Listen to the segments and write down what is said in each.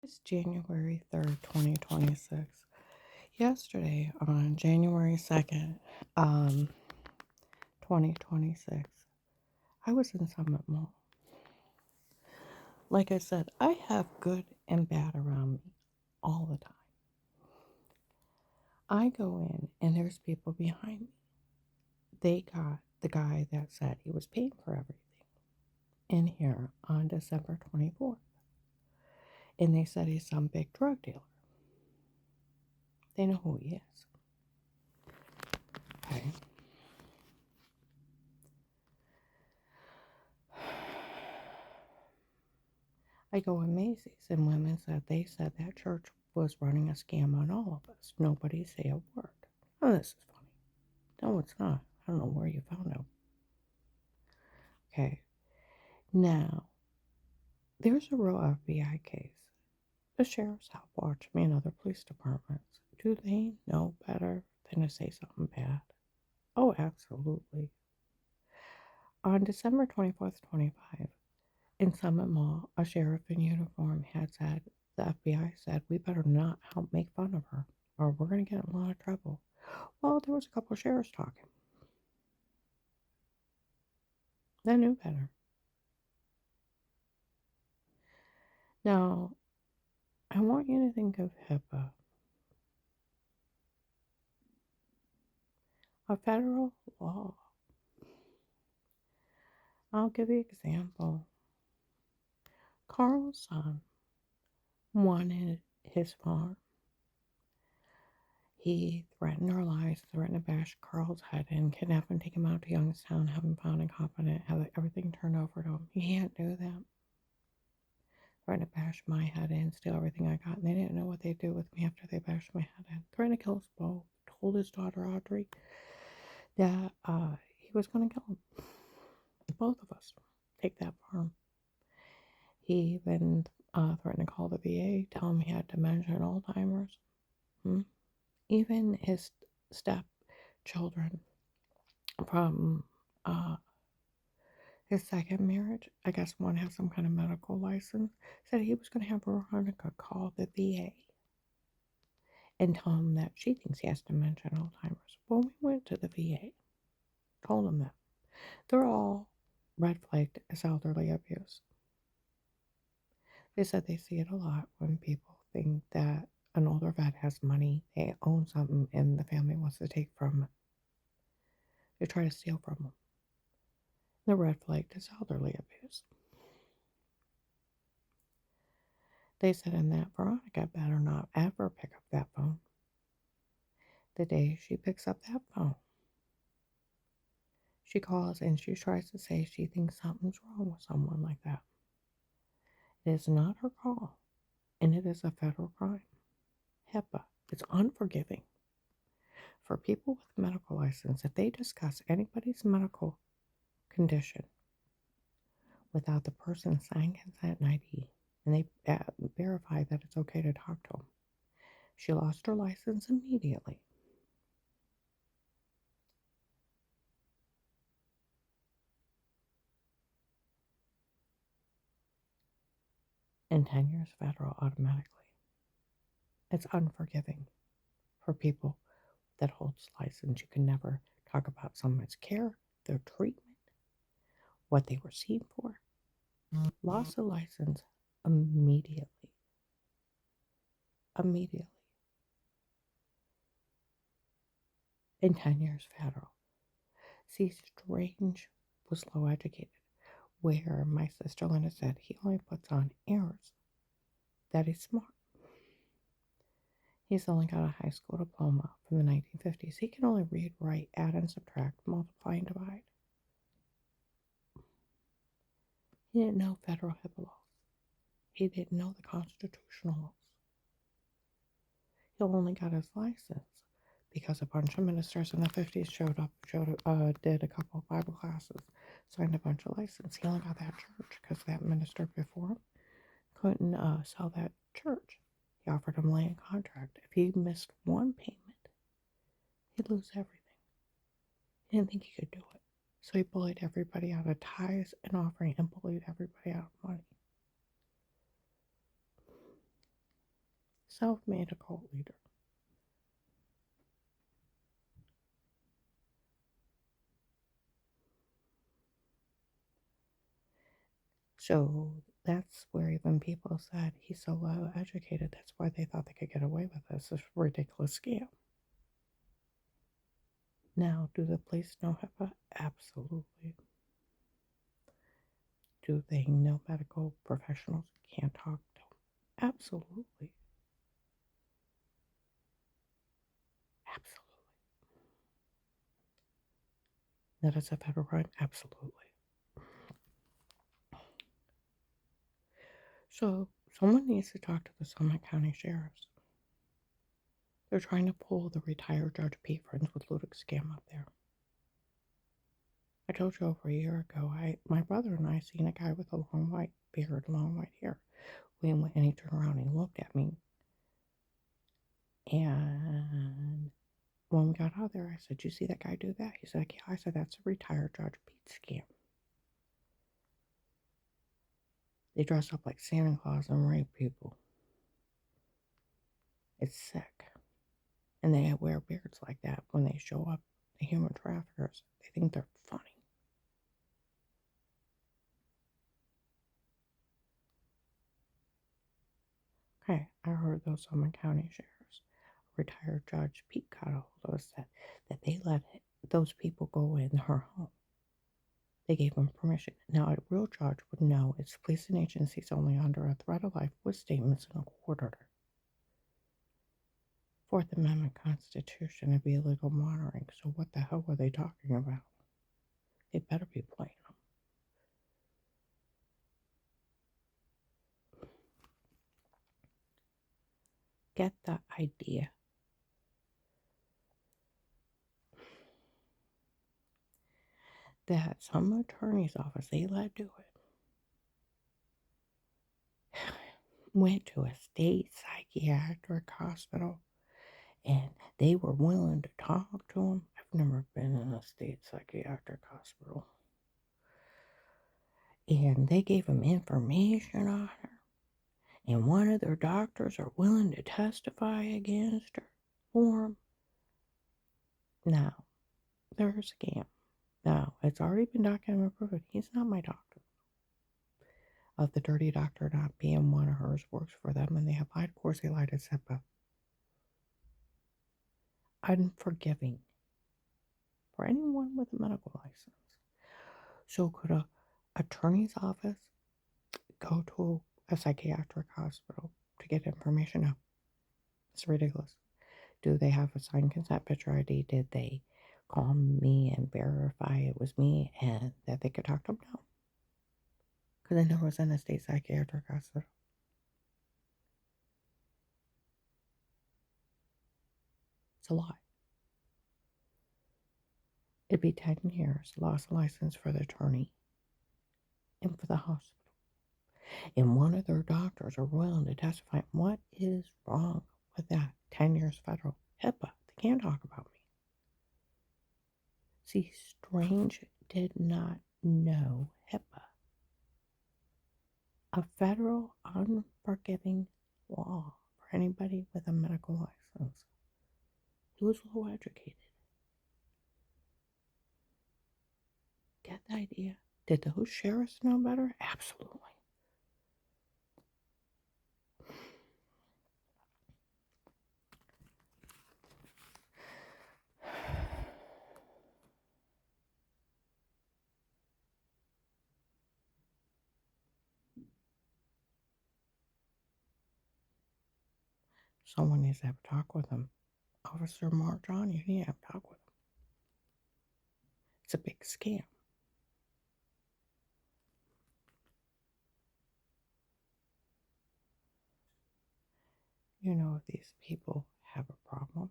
It's January 3rd, 2026. Yesterday, on January 2nd, 2026, I was in Summit Mall. Like I said, I have good and bad around me all the time. I go in and there's people behind me. They got the guy that said he was paying for everything in here on December 24th. And they said he's some big drug dealer. They know who he is. Okay. I go in Macy's and women said they said that church was running a scam on all of us. Nobody say a word. Oh, this is funny. No, it's not. I don't know where you found out. Okay. Now, there's a real FBI case. The sheriffs help watch me and other police departments. Do they know better than to say something bad? Oh, absolutely. On December 24th, 25, in Summit Mall, a sheriff in uniform had said, the FBI said, we better not help make fun of her or we're going to get in a lot of trouble. Well, there was a couple of sheriffs talking. They knew better. Now, I want you to think of HIPAA, a federal law. I'll give you an example. Carl's son wanted his farm. He threatened our lives, threatened to bash Carl's head in, kidnap him, take him out to Youngstown, have him found incompetent, have everything turned over to him. He can't do that. Threatened to bash my head in, steal everything I got, and they didn't know what they'd do with me after they bashed my head in. Threatened to kill us both. Told his daughter Audrey that he was going to kill him. Both of us. Take that farm. He even threatened to call the VA, tell him he had dementia and Alzheimer's. Even his stepchildren from his second marriage, I guess one has some kind of medical license, said he was going to have Veronica call the VA and tell him that she thinks he has dementia and Alzheimer's. Well, we went to the VA, told them that. They're all red flagged as elderly abuse. They said they see it a lot when people think that an older vet has money, they own something, and the family wants to take from it. They try to steal from them. The red flag is elderly abuse. They said in that Veronica better not ever pick up that phone. The day she picks up that phone, she calls and she tries to say she thinks something's wrong with someone like that. It is not her call, and it is a federal crime. HIPAA. It's unforgiving for people with a medical license if they discuss anybody's medical condition without the person signing consent and ID, and they verify that it's okay to talk to them. She lost her license immediately. And 10 years federal automatically. It's unforgiving for people that holds license. You can never talk about someone's care, their treatment, what they were seen for. Lost the license immediately. Immediately. In 10 years federal. See, Strange was low educated, where my sister Linda said he only puts on airs that he's smart. He's only got a high school diploma from the 1950s. He can only read, write, add and subtract, multiply and divide. He didn't know federal HIPAA laws. He didn't know the constitutional laws. He only got his license because a bunch of ministers in the 50s did a couple of Bible classes, signed a bunch of license. He only got that church because that minister before him couldn't sell that church. He offered him land contract. If he missed one payment, he'd lose everything. He didn't think he could do it. So he bullied everybody out of tithes and offering and bullied everybody out of money. Self-made occult leader. So that's where even people said he's so low educated, that's why they thought they could get away with this ridiculous scam. Now, do the police know HIPAA? Absolutely. Do they know medical professionals can't talk to them? Absolutely. Absolutely. That is a federal crime? Absolutely. So, someone needs to talk to the Summit County Sheriffs. They're trying to pull the retired Judge Pete friends with Ludic scam up there. I told you over a year ago, my brother and I seen a guy with a long white beard, long white hair. And he turned around and he looked at me. And when we got out of there, I said, "You see that guy do that?" He said, "Yeah." I said, "That's a retired Judge Pete scam. They dress up like Santa Claus and rape people. It's sick. And they wear beards like that when they show up. The human traffickers, they think they're funny." Okay, I heard those Summit County sheriffs, retired Judge Pete got a hold of us that they let those people go in her home. They gave them permission. Now, a real judge would know it's police and agencies only under a threat of life with statements in a court order. Fourth Amendment Constitution would be illegal monitoring, so what the hell were they talking about? They better be playing them. Get the idea. That some attorney's office they let do it went to a state psychiatric hospital and they were willing to talk to him. I've never been in a state psychiatric hospital. And they gave him information on her. And one of their doctors are willing to testify against her for him. Now, they're a scam. Now, it's already been documented and proven he's not my doctor. Of the dirty doctor not being one of hers works for them, and they have lied. Of course, they lied at SEPA. Unforgiving for anyone with a medical license. So, could a attorney's office go to a psychiatric hospital to get information? No, it's ridiculous. Do they have a signed consent picture ID? Did they call me and verify it was me and that they could talk to them? No, because I never was in a state psychiatric hospital. It's a lie. It'd be 10 years lost of license for the attorney and for the hospital. And one of their doctors are willing to testify. What is wrong with that? 10 years federal. HIPAA. They can't talk about me. See, Strange did not know HIPAA. A federal unforgiving law for anybody with a medical license. He was low educated. Get the idea? Did those sheriffs know better? Absolutely. Someone needs to have a talk with him. Officer Mark John, you need to have a talk with him. It's a big scam. You know, if these people have a problem,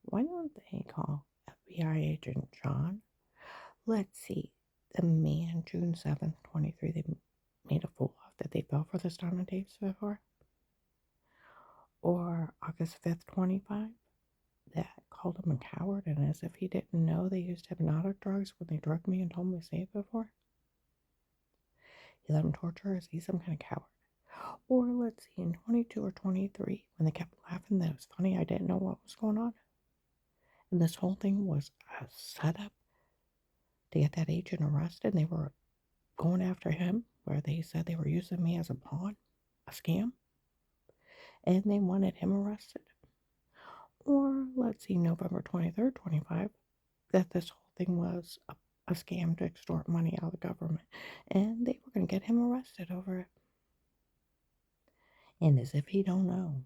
why don't they call FBI agent John? Let's see. The man, June 7th, 23, they made a fool of that they fell for this Donna Davis before. Or August 5th, 25, that called him a coward and as if he didn't know they used hypnotic drugs when they drugged me and told me to say it before. He let him torture us. He's some kind of coward. Or let's see, in 22 or 23, when they kept laughing that it was funny, I didn't know what was going on. And this whole thing was a setup to get that agent arrested. And they were going after him, where they said they were using me as a pawn, a scam, and they wanted him arrested. Or let's see, November 23rd, 25, that this whole thing was a scam to extort money out of the government. And they were going to get him arrested over it. And as if he don't know.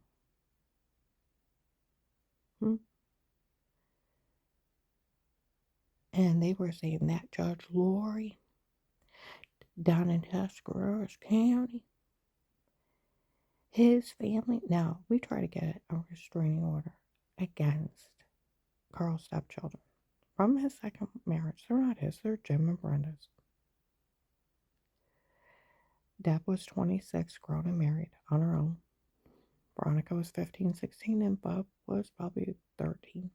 Hmm? And they were saying that Judge Lori down in Tuscarawas County, his family, now we try to get a restraining order against Carl's stepchildren from his second marriage. They're not his, they're Jim and Brenda's. Deb was 26, grown and married on her own. Veronica was 15, 16, and Bub was probably 13.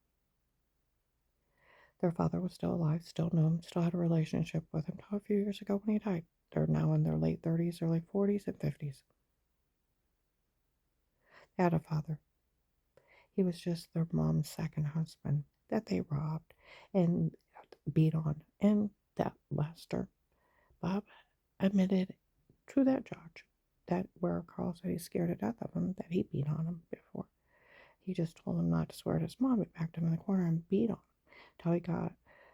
Their father was still alive, still knew him, still had a relationship with him until a few years ago when he died. They're now in their late 30s, early 40s, and 50s. They had a father. He was just their mom's second husband that they robbed and beat on. And that Lester, Bob, admitted to that judge that where Carl said he's scared to death of him, that he beat on him before. He just told him not to swear at his mom, but backed him in the corner and beat on him until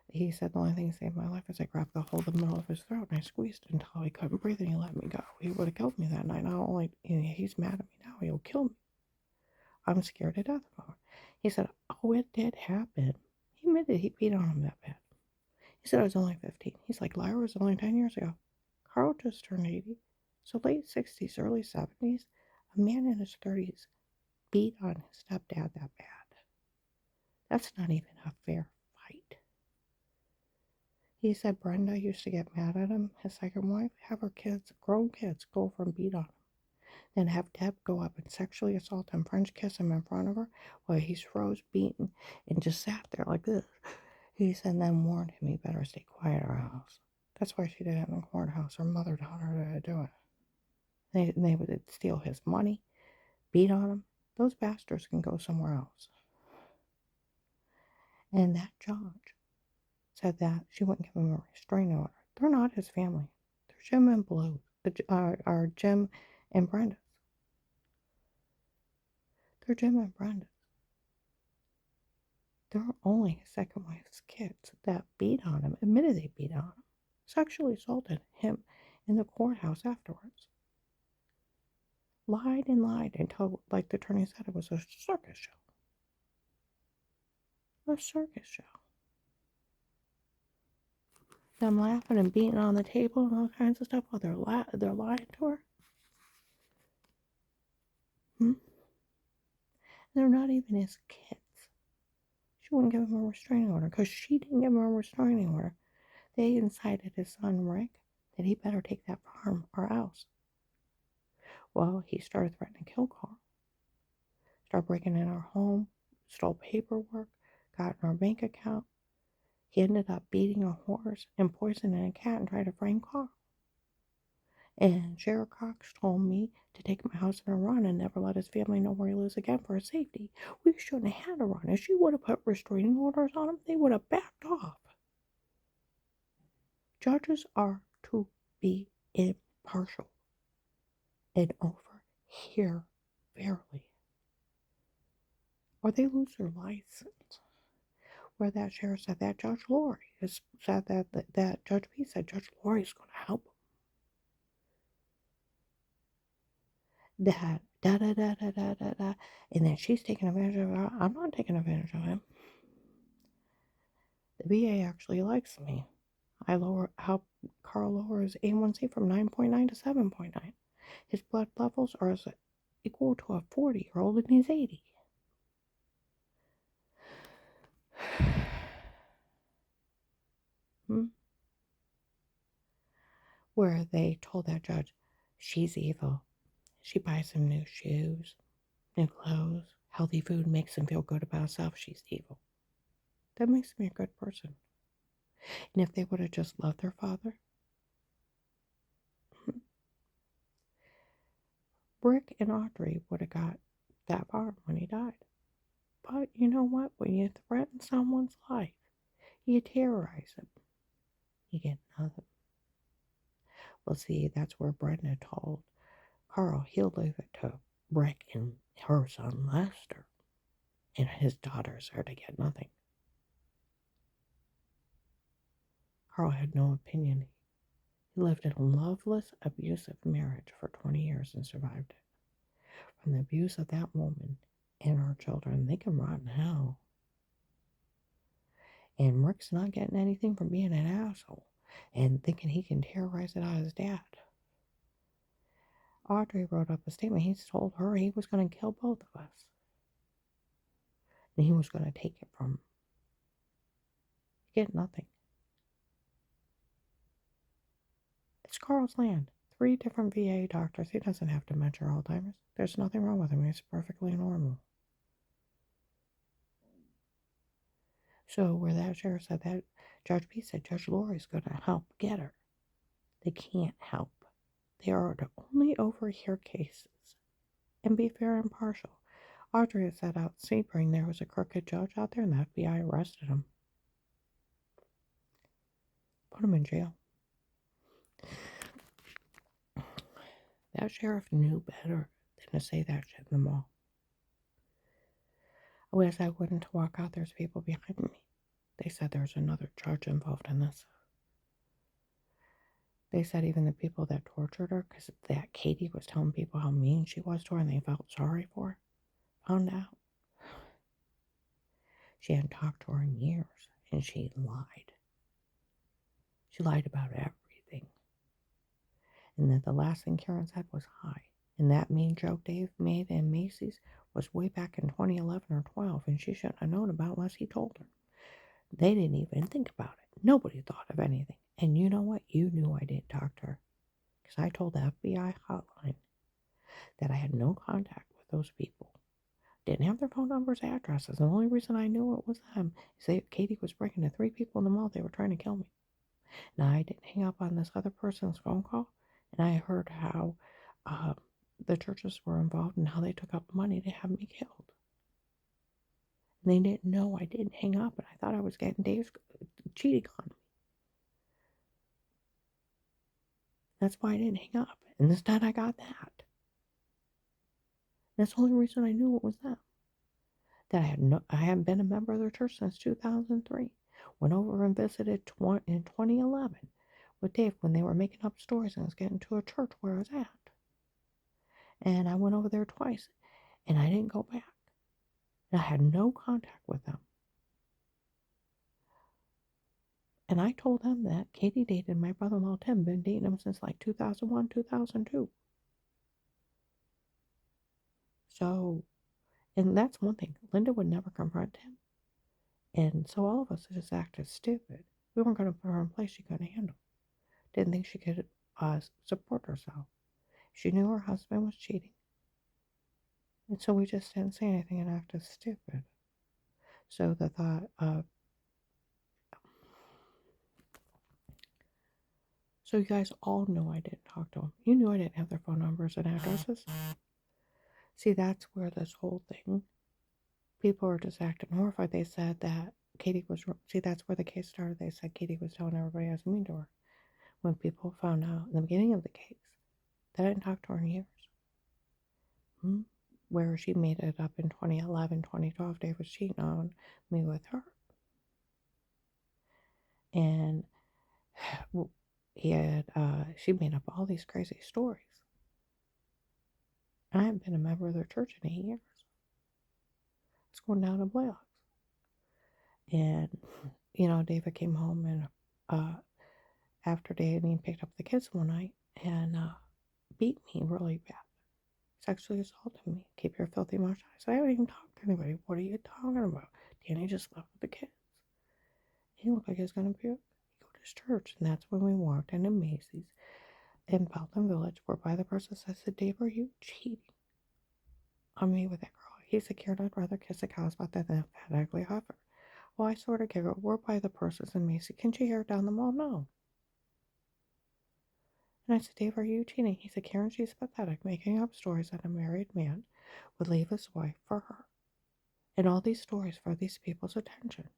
he said the only thing that saved my life is I grabbed the hole in the middle of his throat and I squeezed until he couldn't breathe and he let me go. He would have killed me that night. Not only, he's mad at me now, he'll kill me. I'm scared to death of him. He said, oh, it did happen. He admitted he beat on him that bad. He said I was only 15. He's like, Lyra was only 10 years ago. Carl just turned 80. So late 60s, early 70s, a man in his 30s beat on his stepdad that bad. That's not even a fair fight. He said Brenda used to get mad at him, his second wife, have her kids, grown kids, go over and beat on him. Then have Deb go up and sexually assault him, French kiss him in front of her while he's froze, beaten, and just sat there like this. He said, then warned him he better stay quiet at our house. That's why she did it in the courthouse. Her mother taught her to do it. They would steal his money, beat on him. Those bastards can go somewhere else. And that judge said that she wouldn't give him a restraining order. They're not his family. They're Jim and Blue, are Jim and Brenda's. They're Jim and Brenda's. They're only his second wife's kids that beat on him, admitted they beat on him, sexually assaulted him in the courthouse afterwards. Lied and lied until, like the attorney said, it was a circus show. A circus show. Them laughing and beating on the table and all kinds of stuff while they're lying to her. They're not even his kids. She wouldn't give him a restraining order because she didn't give him a restraining order. They incited his son Rick that he better take that farm or else. Well, he started threatening to kill Carl. Started breaking in our home, stole paperwork, got in our bank account. He ended up beating a horse and poisoning a cat and tried to frame Carl. And Sheriff Cox told me to take my house on a run and never let his family know where he lives again for his safety. We shouldn't have had a run. If she would have put restraining orders on him, they would have backed off. Judges are to be impartial. And over here, fairly. Or they lose their license. Where that sheriff said that Judge Lori said that Judge P said Judge Lori's going to help him. That da da da da da da da, and then she's taking advantage of her. I'm not taking advantage of him. The VA actually likes me. I help Carl lower his A1C from 9.9 to 7.9. His blood levels are equal to a 40-year-old and he's 80. Where they told that judge, she's evil. She buys him new shoes, new clothes, healthy food, makes him feel good about himself. She's evil. That makes me a good person. And if they would have just loved their father, Rick and Audrey would have got that farm when he died. But you know what? When you threaten someone's life, you terrorize them, you get nothing. Well, see, that's where Brenda told Carl he'll leave it to Rick and her son Lester, and his daughters are to get nothing. Carl had no opinion. He lived in a loveless, abusive marriage for 20 years and survived it. From the abuse of that woman and her children, they can rot in hell. And Rick's not getting anything from being an asshole and thinking he can terrorize it out of his dad. Audrey wrote up a statement. He told her he was going to kill both of us. And he was going to take it from him. Get nothing. It's Carl's land. 3 different VA doctors. He doesn't have dementia or Alzheimer's. There's nothing wrong with him. He's perfectly normal. So where that sheriff said that, Judge B said Judge Lori's going to help get her. They can't help. They are to only overhear cases and be fair and impartial. Audrey had said out Sebring there was a crooked judge out there and the FBI arrested him. Put him in jail. That sheriff knew better than to say that shit in the mall. I wish I wouldn't walk out. There's people behind me. They said there's another judge involved in this. They said even the people that tortured her, because that Katie was telling people how mean she was to her and they felt sorry for her, found out. She hadn't talked to her in years, and she lied. She lied about everything. And that the last thing Karen said was hi. And that mean joke Dave made in Macy's was way back in 2011 or 12, and she shouldn't have known about unless he told her. They didn't even think about it. Nobody thought of anything. And you know what? You knew I didn't talk to her. Because I told the FBI hotline that I had no contact with those people. Didn't have their phone numbers, addresses. And the only reason I knew it was them is that Katie was breaking to 3 people in the mall. They were trying to kill me. And I didn't hang up on this other person's phone call. And I heard how the churches were involved and how they took up money to have me killed. And they didn't know I didn't hang up. And I thought I was getting Dave's cheating on me. That's why I didn't hang up. And this time I got that. That's the only reason I knew it was them. That I hadn't been a member of their church since 2003. Went over and visited in 2011 with Dave when they were making up stories and I was getting to a church where I was at. And I went over there twice and I didn't go back. And I had no contact with them. And I told them that Katie dated my brother-in-law Tim, been dating him since like 2001, 2002. So, and that's one thing. Linda would never confront him. And so all of us just acted stupid. We weren't going to put her in place she couldn't handle. Didn't think she could support herself. She knew her husband was cheating. And so we just didn't say anything and acted stupid. So the thought of, so you guys all knew I didn't talk to them. You knew I didn't have their phone numbers and addresses. See, that's where this whole thing, people are just acting horrified. They said that Katie was, see, that's where the case started. They said Katie was telling everybody I was mean to her. When people found out in the beginning of the case that I didn't talk to her in years. Where she made it up in 2011, 2012, Dave was cheating on me with her. And she made up all these crazy stories. And I haven't been a member of their church in 8 years. It's going down in playoffs. And, David came home and after Danny picked up the kids one night and beat me really bad. Sexually assaulted me. Keep your filthy mouth shut. I said, I haven't even talked to anybody. What are you talking about? Danny just left with the kids. He looked like he was going to puke. He go to his church. And that's when we walked into Macy's in Belton Village, where by the person I said, Dave, are you cheating on me with that girl? He said, Karen, I'd rather kiss a cow's butt than that fat, ugly heifer. Well, I sort of giggled. We're by the purses in Macy's. Can you hear it down the mall? No. And I said, Dave, are you cheating? He said, Karen, she's pathetic, making up stories that a married man would leave his wife for her. And all these stories for these people's attention.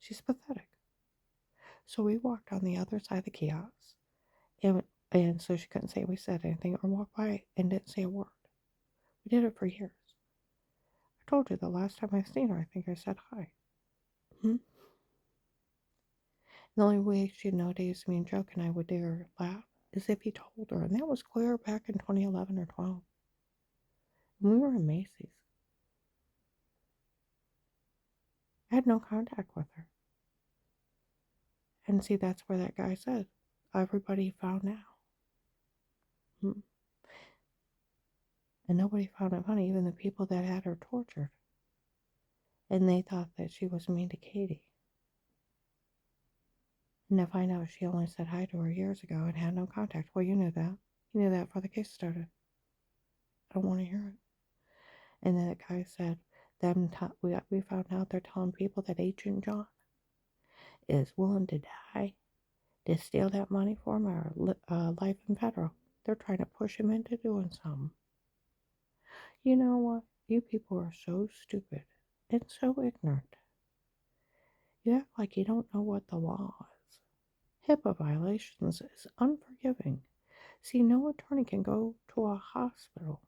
She's pathetic. So we walked on the other side of the kiosk. And so she couldn't say we said anything or walk by and didn't say a word. We did it for years. I told you the last time I seen her, I think I said hi. Hmm? The only way she'd know Dave's mean joke and I would dare laugh is if he told her. And that was clear back in 2011 or 12. When we were in Macy's. I had no contact with her. And see, that's where that guy said, everybody found out. Hmm. And nobody found it funny, even the people that had her tortured. And they thought that she was mean to Katie. And to find out she only said hi to her years ago and had no contact. Well, you knew that. You knew that before the case started. I don't want to hear it. And then the guy said, we found out they're telling people that Agent John is willing to die to steal that money for him or life in federal. They're trying to push him into doing something. You know what? You people are so stupid and so ignorant. You act like you don't know what the law is. HIPAA violations is unforgiving. See, no attorney can go to a hospital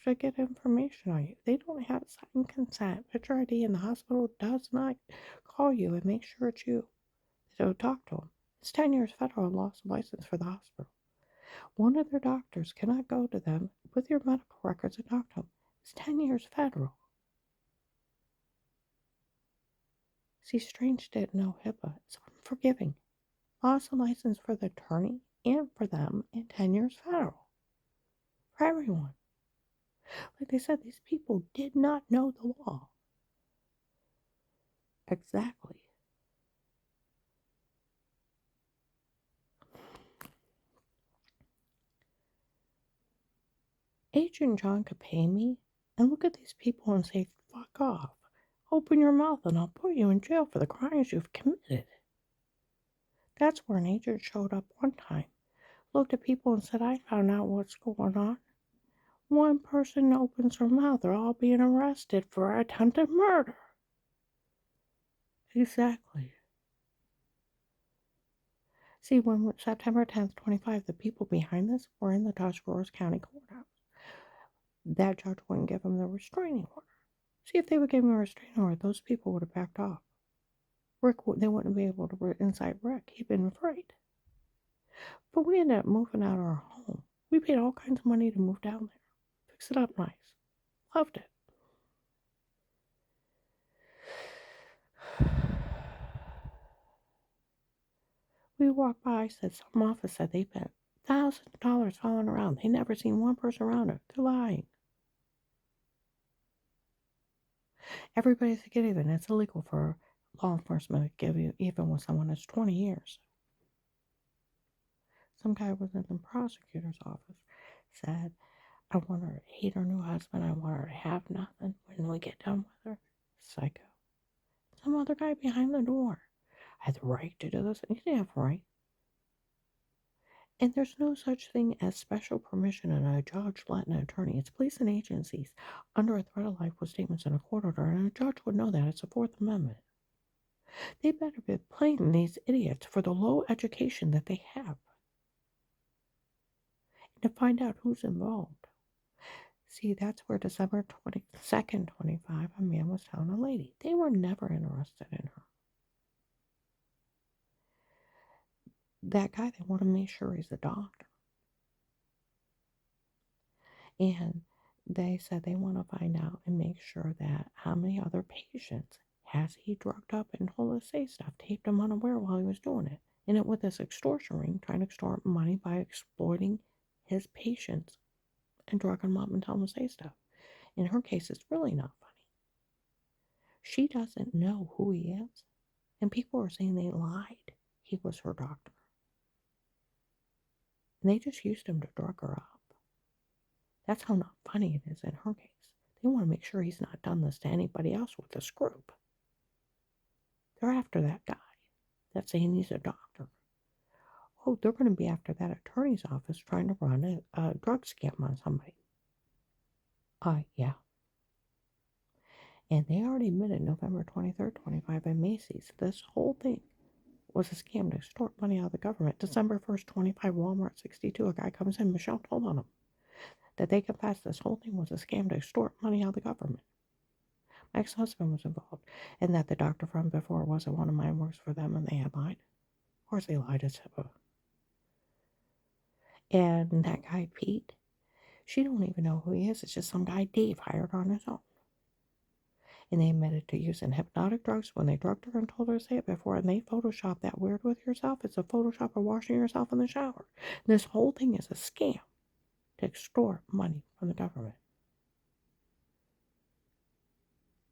to get information on you. They don't have signed consent. Picture ID, and the hospital does not call you and make sure it's you. They don't talk to them. It's 10 years federal loss of license for the hospital. One of their doctors cannot go to them with your medical records and talk to them. It's 10 years federal. See, Strange didn't know HIPAA. It's unforgiving. Loss of license for the attorney and for them, and 10 years federal. For everyone. Like they said, these people did not know the law. Exactly. Agent John could pay me and look at these people and say, fuck off. Open your mouth and I'll put you in jail for the crimes you've committed. That's where an agent showed up one time, looked at people and said, I found out what's going on. One person opens her mouth, they're all being arrested for attempted murder. Exactly. See, when September 10th, 25, the people behind this were in the Tuscarawas County Courthouse. That judge wouldn't give them the restraining order. See, if they would give him a restraining order, those people would have backed off. Rick, they wouldn't be able to incite Rick. He'd been afraid. But we ended up moving out of our home. We paid all kinds of money to move down there. Fix it up nice. Loved it. We walked by, said some office said they spent $1,000 following around. They never seen one person around her. They're lying. Everybody's forgiving. It's illegal for law enforcement to give you, even with someone that's 20 years. Some guy was in the prosecutor's office, said, I want her to hate her new husband. I want her to have nothing when we get done with her. Psycho. Some other guy behind the door. I had the right to do this. You didn't have a right. And there's no such thing as special permission in a judge letting an attorney. It's police and agencies under a threat of life with statements in a court order, and a judge would know that. It's the Fourth Amendment. They better be playing these idiots for the low education that they have. And to find out who's involved. See, that's where December 22nd, 25, a man was telling a lady. They were never interested in her. That guy, they want to make sure he's a doctor. And they said they want to find out and make sure that how many other patients has he drugged up and told to say stuff, taped him unaware while he was doing it. And it with this extortion ring, trying to extort money by exploiting his patients and drugging them up and telling them to say stuff. In her case, it's really not funny. She doesn't know who he is. And people are saying they lied. He was her doctor. And they just used him to drug her up. That's how not funny it is in her case. They want to make sure he's not done this to anybody else with this group. They're after that guy that's saying he's a doctor. Oh, they're going to be after that attorney's office trying to run a drug scam on somebody. Yeah. And they already admitted November 23rd, 25 at Macy's. This whole thing was a scam to extort money out of the government. December 1st, 25, Walmart 62. A guy comes in, Michelle told on him that they confessed this whole thing was a scam to extort money out of the government. My ex-husband was involved, and that the doctor from before wasn't one of mine, works for them, and they had lied. Of course they lied as HIPAA. And that guy, Pete, she don't even know who he is. It's just some guy Dave hired on his own. And they admitted to using hypnotic drugs when they drugged her and told her to say it before, and they photoshopped that weird with yourself. It's a Photoshop of washing yourself in the shower. And this whole thing is a scam to extort money from the government.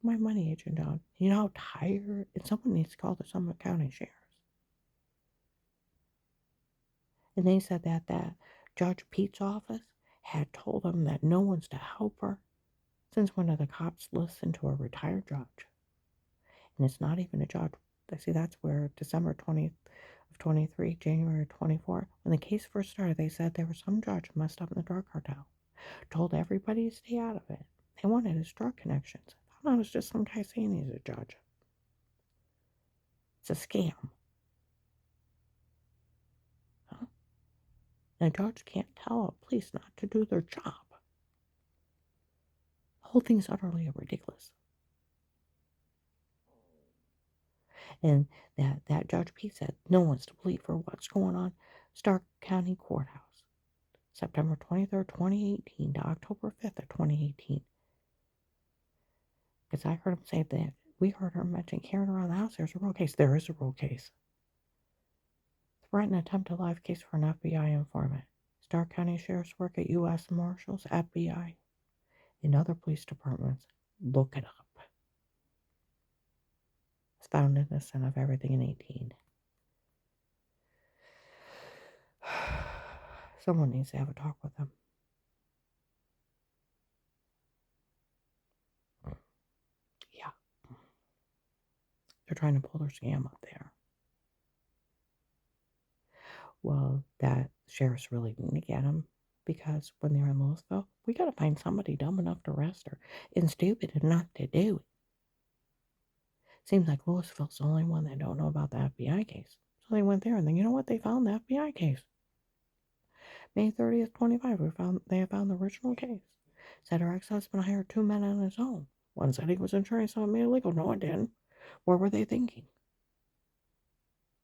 My money, Agent John. You know how tired, and someone needs to call the Summit County Sheriffs. And they said that Judge Pete's office had told them that no one's to help her. Since when do the cops listen to a retired judge? And it's not even a judge. See, that's where December 20th of 23, January 24, when the case first started, they said there was some judge messed up in the drug cartel. Told everybody to stay out of it. They wanted his drug connections. Found out it's just some guy saying he's a judge. It's a scam. Huh? And a judge can't tell a police not to do their job. The whole thing's utterly ridiculous. And that Judge Pete said no one's to believe for what's going on. Stark County Courthouse, September 23rd, 2018 to October 5th of 2018. Because I heard him say that we heard her mention carrying around the house. There's a real case. There is a real case. Threatened attempted live case for an FBI informant. Stark County Sheriff's work at U.S. Marshals, FBI, and other police departments. Look it up. It's found innocent of everything in 18. Someone needs to have a talk with him. Yeah. They're trying to pull their scam up there. Well, that sheriff's really going to get him because when they're in Louisville, we got to find somebody dumb enough to arrest her and stupid enough to do it. Seems like Louisville's the only one that don't know about the FBI case. So they went there, and then you know what? They found the FBI case. May 30th, 25, they have found the original case. Said her ex-husband hired 2 men on his own. One said he was insuring someone made illegal. No, it didn't. What were they thinking?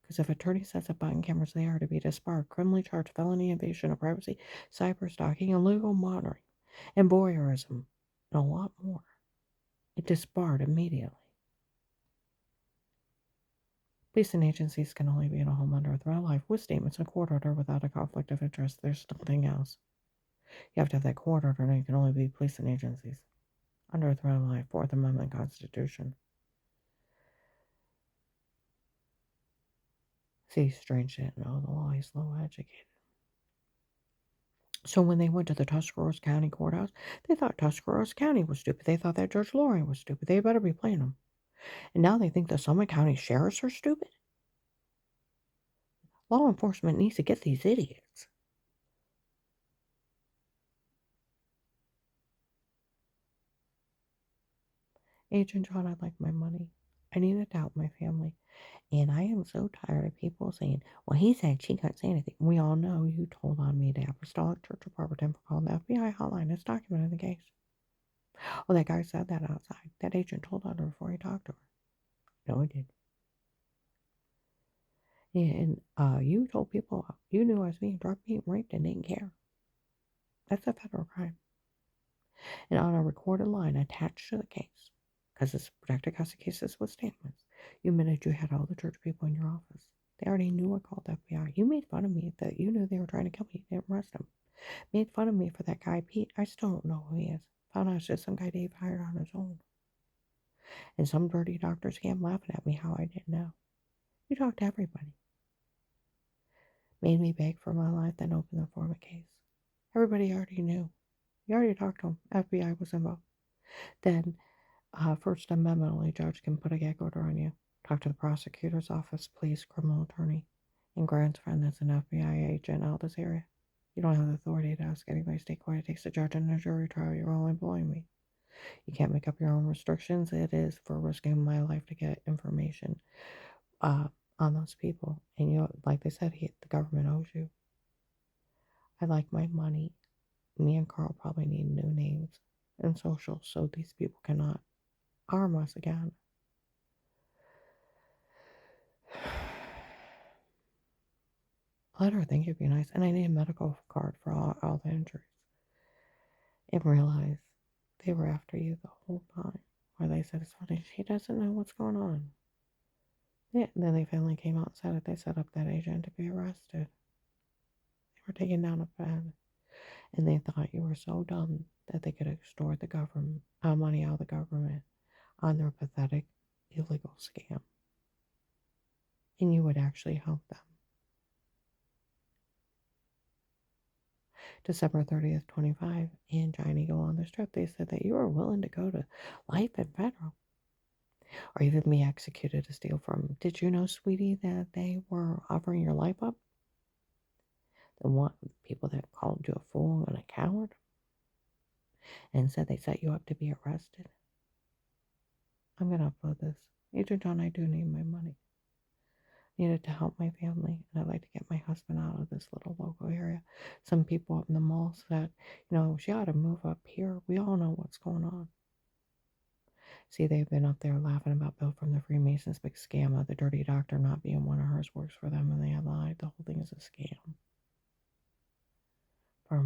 Because if attorney says that button cameras they are to be disbarred, criminally charged felony invasion of privacy, cyber stalking, illegal monitoring, and voyeurism, and a lot more. It disbarred immediately. Police and agencies can only be in a home under a threat of life with statements and court order without a conflict of interest. There's nothing else. You have to have that court order, and you can only be police and agencies under a threat of life. 4th Amendment Constitution. See, strange didn't know the law. He's low educated. So when they went to the Tuscarawas County Courthouse, they thought Tuscarawas County was stupid. They thought that Judge Laurie was stupid. They better be playing them. And now they think the Summit County sheriffs are stupid. Law enforcement needs to get these idiots. Agent John, I'd like my money. I need it to help my family. And I am so tired of people saying, well, he said she couldn't say anything. We all know you told on me to Apostolic Church of Barberton for calling the FBI hotline. It's documented in the case. Oh, that guy said that outside. That agent told on her before he talked to her. No, he did. And you told people you knew I was being drugged, being raped, and didn't care. That's a federal crime. And on a recorded line attached to the case, because it's protected custody cases with statements, you admitted you had all the church people in your office. They already knew I called the FBI. You made fun of me that you knew they were trying to kill me. You didn't arrest him. Made fun of me for that guy, Pete. I still don't know who he is. Found out it's just some guy Dave hired on his own. And some dirty doctor scam laughing at me how I didn't know. You talked to everybody. Made me beg for my life, then opened the form of case. Everybody already knew. You already talked to him. FBI was involved. Then, First Amendment only judge can put a gag order on you. Talk to the prosecutor's office, police, criminal attorney. And Grant's friend that's an FBI agent out this area. You don't have the authority to ask anybody to stay quiet. It takes a judge and a jury trial. You're only employing me. You can't make up your own restrictions. It is for risking my life to get information uh, on those people. And you know, like they said, the government owes you. I like my money. Me and Carl probably need new names and socials so these people cannot harm us again. Let her think it'd be nice. And I need a medical card for all the injuries. And realize they were after you the whole time. Or they said it's funny, she doesn't know what's going on. Yeah, and then they finally came out and said it. They set up that agent to be arrested. They were taking down a bed. And they thought you were so dumb that they could extort the government, money out of the government on their pathetic, illegal scam. And you would actually help them. December 30th, 25, and Giant Eagle on this trip, they said that you were willing to go to life in federal or even be executed to steal from. Did you know, sweetie, that they were offering your life up? The one people that called you a fool and a coward and said they set you up to be arrested. I'm going to upload this. Agent John, I do need my money. Needed to help my family, and I'd like to get my husband out of this little local area. Some people up in the mall said, you know, she ought to move up here. We all know what's going on. See, they've been up there laughing about Bill from the Freemasons' big scam of the dirty doctor not being one of hers works for them, and they had lied. The whole thing is a scam. For